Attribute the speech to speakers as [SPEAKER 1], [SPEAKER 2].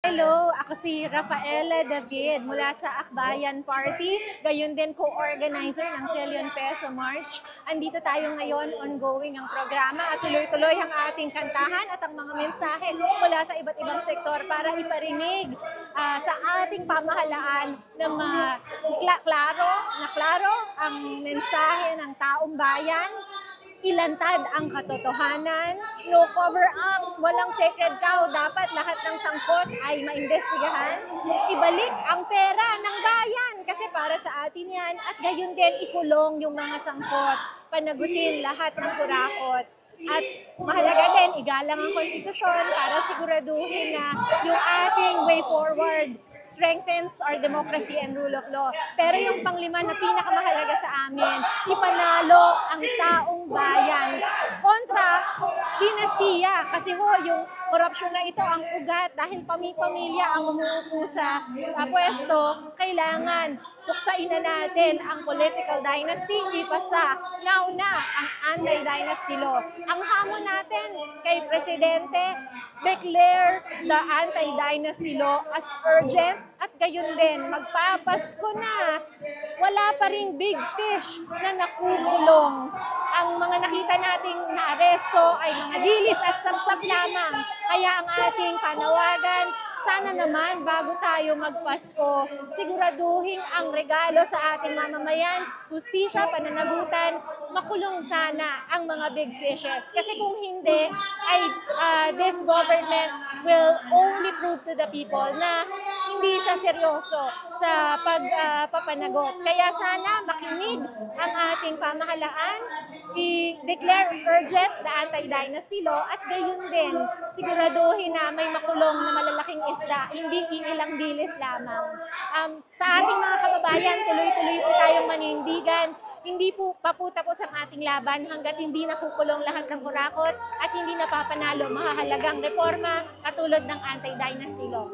[SPEAKER 1] Hello, ako si Rafaela David mula sa Akbayan Party, gayon din co-organizer ng Trillion Peso March. Andito tayo ngayon, ongoing ang programa at tuloy-tuloy ang ating kantahan at ang mga mensahe mula sa iba't ibang sektor para iparinig sa ating pamahalaan ng klaro ang mensahe ng taong bayan. Ilantad ang katotohanan, no cover-ups, walang sacred cow, dapat lahat ng sangkot ay maimbestigahan. Ibalik ang pera ng bayan kasi para sa atin yan at gayon din ikulong yung mga sangkot, panagutin lahat ng kurakot. At mahalaga din, igalang ang konstitusyon para siguraduhin na yung ating way forward strengthens our democracy and rule of law. Pero yung panglima na pinakamahalaga sa amin, ipanalo ang taong bayan kontra dinastiya. Kasi yung korupsyon na ito ang ugat dahil pamilya ang umuupo sa pwesto, kailangan tuksain na natin ang political dynasty, ipasa nauna ang anti-dynasty law. Ang hamon natin kay Presidente, declare the anti-dynasty law as urgent at gayon din, magpapasko na. Wala pa ring big fish na nakukulong. Ang mga nakita nating naaresto ay mga dilis at sapsap lamang. Kaya ang ating panawagan, sana naman bago tayo magpasko, siguraduhin ang regalo sa ating mamamayan, hustisya, pananagutan, makulong sana ang mga big fishes. Kasi kung hindi, ay this government will only prove to the people na hindi siya seryoso sa pagpapanagot. Kaya sana makinig ang ating pamahalaan, i-declare urgent the anti-dynasty law at gayon din siguraduhin na may makulong na malalaking isda, hindi ilang dilis lamang. Sa ating mga kababayan, tuloy-tuloy po tayong manindigan. Hindi po tapos ang ating laban hanggat hindi nakukulong lahat ng kurakot at hindi napapanalo mahahalagang reforma katulad ng anti-dynasty law.